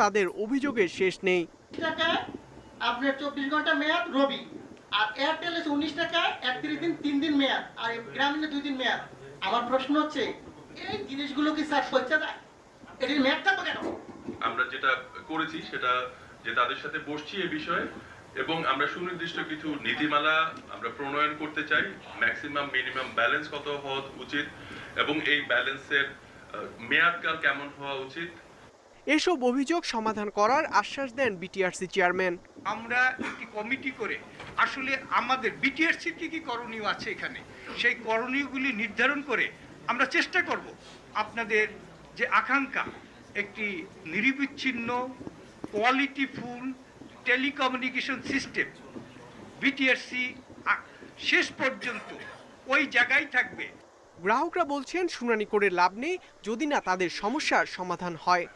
তাদের অভিযোগের শেষ নেই। টাকা আপনার 24 ঘন্টা মেয়াদ রবি, আর এয়ারটেল 19 টাকা 31 দিন 3 দিন মেয়াদ, আর গ্রামীণে 2 দিন মেয়াদ। আমার প্রশ্ন হচ্ছে এই জিনিসগুলো কি স্যার সত্যি না? এটির মেয়াদ থাকবে কেন? আমরা যেটা করেছি সেটা যে তাদের সাথে বসছি এ বিষয়ে, এবং আমরা সুনির্দিষ্ট কিছু নীতিমালা আমরা প্রণয়ন করতে চাই। ম্যাক্সিমাম মিনিমাম ব্যালেন্স কত হওয়া উচিত এবং এই ব্যালেন্সের মেয়াদকাল কেমন হওয়া উচিত। এসব অভিযোগ সমাধান করার আশ্বাস দেন বিটিআরসি চেয়ারম্যান। আমরা একটি কমিটি করে আসলে আমাদের বিটিআরসির কি করণীয় আছে এখানে, সেই করণীয়গুলি নির্ধারণ করে আমরা চেষ্টা করব আপনাদের যে আকাঙ্ক্ষা একটি নিরবিচ্ছিন্ন কোয়ালিটিফুল টেলিকমিউনিকেশন সিস্টেম বিটিআরসি শেষ পর্যন্ত ওই জায়গায় থাকবে। গ্রাহকরা বলছেন শুনানি করে লাভ নেই যদি না তাদের সমস্যার সমাধান হয়।